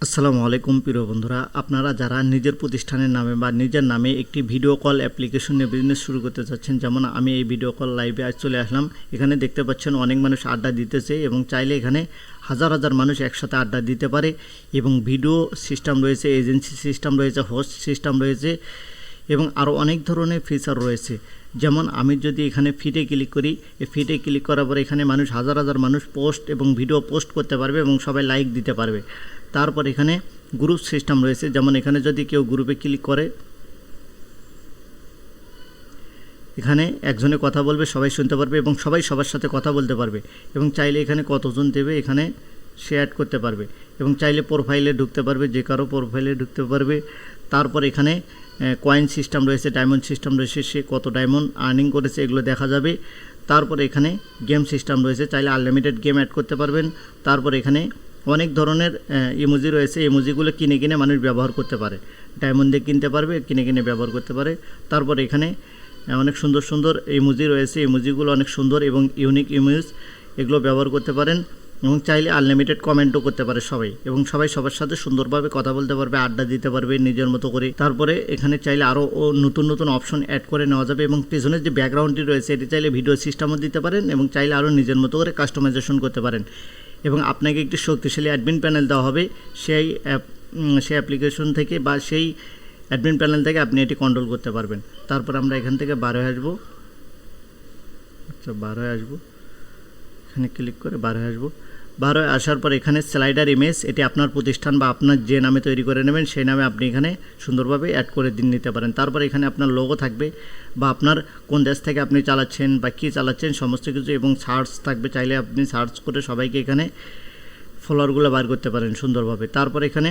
আসসালামু আলাইকুম প্রিয় বন্ধুরা, আপনারা যারা নিজের প্রতিষ্ঠানের নামে বা নিজের নামে একটি ভিডিও কল অ্যাপ্লিকেশন নিয়ে বিজনেস শুরু করতে চাচ্ছেন, যেমন আমি এই ভিডিও কল লাইভে আজ চলে আসলাম। এখানে দেখতে পাচ্ছেন অনেক মানুষ আড্ডা দিতেছে এবং চাইলে এখানে হাজার হাজার মানুষ একসাথে আড্ডা দিতে পারে এবং ভিডিও সিস্টেম রয়েছে, এজেন্সি সিস্টেম রয়েছে, হোস্ট সিস্টেম রয়েছে এবং আরও অনেক ধরনের ফিচার রয়েছে। যেমন আমি যদি এখানে ফিডে ক্লিক করি, এই ফিডে ক্লিক করার পর এখানে মানুষ হাজার হাজার মানুষ পোস্ট এবং ভিডিও পোস্ট করতে পারবে এবং সবাই লাইক দিতে পারবে। তারপর এখানে গ্রুপ সিস্টেম রয়েছে, যেমন এখানে যদি কেউ গ্রুপে ক্লিক করে এখানে একজনে কথা বলবে, সবাই শুনতে পারবে এবং সবাই সবার সাথে কথা বলতে পারবে এবং চাইলে এখানে কতজন দেবে এখানে সে অ্যাড করতে পারবে এবং চাইলে প্রোফাইলে ঢুকতে পারবে, যে কারো প্রোফাইলে ঢুকতে পারবে। তারপর এখানে কয়েন সিস্টেম রয়েছে, ডায়মন্ড সিস্টেম রয়েছে, সে কত ডায়মন্ড আর্নিং করেছে এগুলো দেখা যাবে। তারপরে এখানে গেম সিস্টেম রয়েছে, চাইলে আনলিমিটেড গেম অ্যাড করতে পারবেন। তারপর এখানে অনেক ধরনের ইমোজি রয়েছে, ইমোজিগুলো কিনে কিনে মানুষ ব্যবহার করতে পারে, ডায়মন্ড দিয়ে কিনতে পারবে, কিনে কিনে ব্যবহার করতে পারে। তারপর এখানে অনেক সুন্দর সুন্দর ইমোজি রয়েছে, ইমোজিগুলো অনেক সুন্দর এবং ইউনিক ইমেজ, এগুলো ব্যবহার করতে পারেন এবং চাইলে আনলিমিটেড কমেন্টও করতে পারে সবাই এবং সবাই সবার সাথে সুন্দরভাবে কথা বলতে পারবে, আড্ডা দিতে পারবে নিজের মতো করে। তারপরে এখানে চাইলে আরও নতুন নতুন অপশন অ্যাড করে নেওয়া যাবে এবং পেছনের যে ব্যাকগ্রাউন্ডটি রয়েছে এটি চাইলে ভিডিও সিস্টেমও দিতে পারেন এবং চাইলে আরও নিজের মতো করে কাস্টমাইজেশন করতে পারেন এবং আপনাকে একটি শক্তিশালী অ্যাডমিন প্যানেল দেওয়া হবে, সেই অ্যাপ্লিকেশন থেকে বা সেই অ্যাডমিন প্যানেল থেকে আপনি এটি কন্ট্রোল করতে পারবেন। তারপর আমরা এখান থেকে বার হয়ে আসবো, এখানে ক্লিক করে বার হয়ে আসবো। বার হয়ে আসার পর এখানে স্লাইডার ইমেজ, এটি আপনার প্রতিষ্ঠান বা আপনার যে নামে তৈরি করে নেবেন সেই নামে আপনি এখানে সুন্দরভাবে অ্যাড করে নিতে পারেন। তারপর এখানে আপনার লোগো থাকবে বা আপনার কোন দেশ থেকে আপনি চালাচ্ছেন বা কী চালাচ্ছেন সমস্ত কিছু এবং সার্চ থাকবে, চাইলে আপনি সার্চ করে সবাইকে এখানে ফলোয়ারগুলো বার করতে পারেন সুন্দরভাবে। তারপর এখানে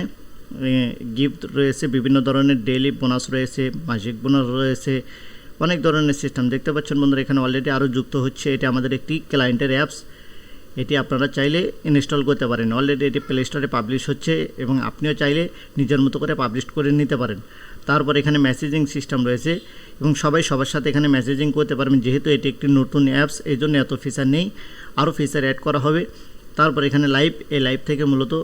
গিফট রয়েছে, বিভিন্ন ধরনের ডেইলি বোনাস রয়েছে, মাসিক বোনাস রয়েছে, অনেক ধরনের সিস্টেম দেখতে পাচ্ছেন বন্ধুরা। এখানে অলরেডি আরও যুক্ত হচ্ছে, এটি আমাদের একটি ক্লায়েন্টের অ্যাপস, এটি আপনারা চাইলে ইনস্টল করতে পারেন। অলরেডি এটি প্লে স্টোরে পাবলিশ হচ্ছে এবং আপনিও চাইলে নিজের মতো করে পাবলিশ করে নিতে পারেন। তারপর এখানে মেসেজিং সিস্টেম রয়েছে এবং সবাই সবার সাথে এখানে মেসেজিং করতে পারবেন। যেহেতু এটি একটি নতুন অ্যাপস এই জন্য এত ফিচার নেই, আরও ফিচার অ্যাড করা হবে। তারপর এখানে লাইভ, এই লাইভ থেকে মূলত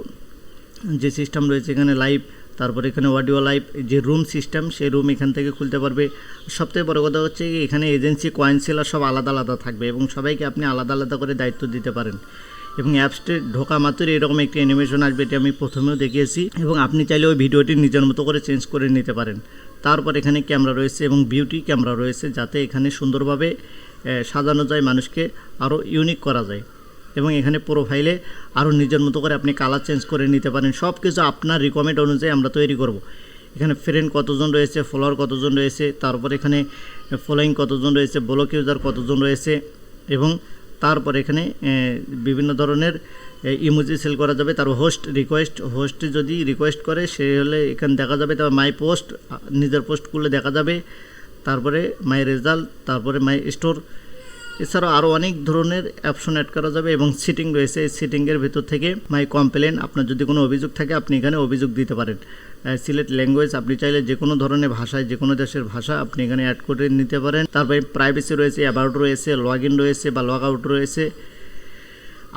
যে সিস্টেম রয়েছে এখানে লাইভ, তারপর এখানে অডিও লাইভ, যে রুম সিস্টেম সেই রুম এখান থেকে খুলতে পারবে। সবথেকে বড় কথা হচ্ছে এখানে এজেন্সি, কয়েন সেলার সব আলাদা আলাদা থাকবে এবং সবাইকে আপনি আলাদা আলাদা করে দায়িত্ব দিতে পারেন এবং অ্যাপসটি ঢোকা মাত্রই এরকম একটি অ্যানিমেশন আসবে, এটি আমি প্রথমেও দেখিয়েছি এবং আপনি চাইলে ওই ভিডিওটি নিজের মতো করে চেঞ্জ করে নিতে পারেন। তারপর এখানে ক্যামেরা রয়েছে এবং বিউটি ক্যামেরা রয়েছে, যাতে এখানে সুন্দরভাবে সাজানো যায়, মানুষকে আরও ইউনিক করা যায় এবং এখানে প্রোফাইলে আরও নিজের মতো করে আপনি কালার চেঞ্জ করে নিতে পারেন। সব কিছু আপনার রিকমেন্ড অনুযায়ী আমরা তৈরি করব। এখানে ফ্রেন্ড কতজন রয়েছে, ফলোয়ার কতজন রয়েছে, তারপর এখানে ফলোয়িং কতজন রয়েছে, ব্লক ইউজার কতজন রয়েছে এবং তারপর এখানে বিভিন্ন ধরনের ইমোজি সেল করা যাবে। তারপর হোস্ট রিকোয়েস্ট, হোস্ট যদি রিকোয়েস্ট করে সে হলে এখানে দেখা যাবে। তারপর মাই পোস্ট, নিজের পোস্ট করলে দেখা যাবে। তারপরে মাই রেজাল্ট, তারপরে মাই স্টোর, এছাড়াও আরও অনেক ধরনের অপশন অ্যাড করা যাবে এবং সিটিং রয়েছে। এই সিটিংয়ের ভেতর থেকে মাই কমপ্লেন, আপনার যদি কোনো অভিযোগ থাকে আপনি এখানে অভিযোগ দিতে পারেন। সিলেক্ট ল্যাঙ্গুয়েজ, আপনি চাইলে যে কোনো ধরনের ভাষায়, যে কোনো দেশের ভাষা আপনি এখানে অ্যাড করে নিতে পারেন। তারপরে প্রাইভেসি রয়েছে, অ্যাবাউট রয়েছে, লগ ইন রয়েছে বা লগ আউট রয়েছে,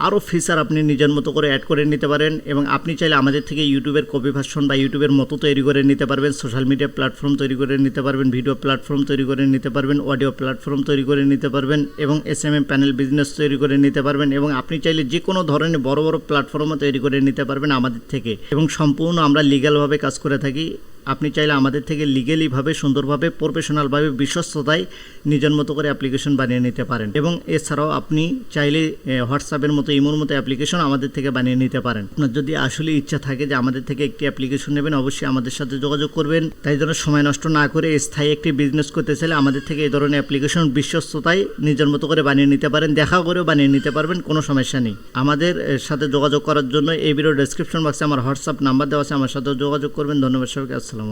আরও ফিচার আপনি নিজের মতো করে অ্যাড করে নিতে পারেন এবং আপনি চাইলে আমাদের থেকে ইউটিউবের কপি ভার্সন বা ইউটিউবের মতো তৈরি করে নিতে পারবেন, সোশ্যাল মিডিয়া প্ল্যাটফর্ম তৈরি করে নিতে পারবেন, ভিডিও প্ল্যাটফর্ম তৈরি করে নিতে পারবেন, অডিও প্ল্যাটফর্ম তৈরি করে নিতে পারবেন এবং এসএমএম প্যানেল বিজনেস তৈরি করে নিতে পারবেন এবং আপনি চাইলে যে কোনো ধরনের বড় বড় প্ল্যাটফর্মও তৈরি করে নিতে পারবেন আমাদের থেকে এবং সম্পূর্ণ আমরা লিগ্যালভাবে কাজ করে থাকি। আপনি চাইলে আমাদের থেকে লিগেলিভাবে, সুন্দরভাবে, প্রফেশনালভাবে, বিশ্বস্ততায় নিজের মতো করে অ্যাপ্লিকেশন বানিয়ে নিতে পারেন এবং এছাড়াও আপনি চাইলে হোয়াটসঅ্যাপের মতো, ইমোর মতো অ্যাপ্লিকেশন আমাদের থেকে বানিয়ে নিতে পারেন। আপনার যদি আসলে ইচ্ছা থাকে যে আমাদের থেকে একটি অ্যাপ্লিকেশন নেবেন, অবশ্যই আমাদের সাথে যোগাযোগ করবেন। তাই জন্য সময় নষ্ট না করে স্থায়ী একটি বিজনেস করতে চাইলে আমাদের থেকে এই ধরনের অ্যাপ্লিকেশন বিশ্বস্ততায় নিজের মতো করে বানিয়ে নিতে পারেন, দেখা করেও বানিয়ে নিতে পারবেন, কোনো সমস্যা নেই। আমাদের সাথে যোগাযোগ করার জন্য এই ভিডিও ডেসক্রিপশন বক্সে আমার হোয়াটসঅ্যাপ নাম্বার দেওয়া আছে, আমার সাথে যোগাযোগ করবেন। ধন্যবাদ সবাইকে। আসসালামু আলাইকুম।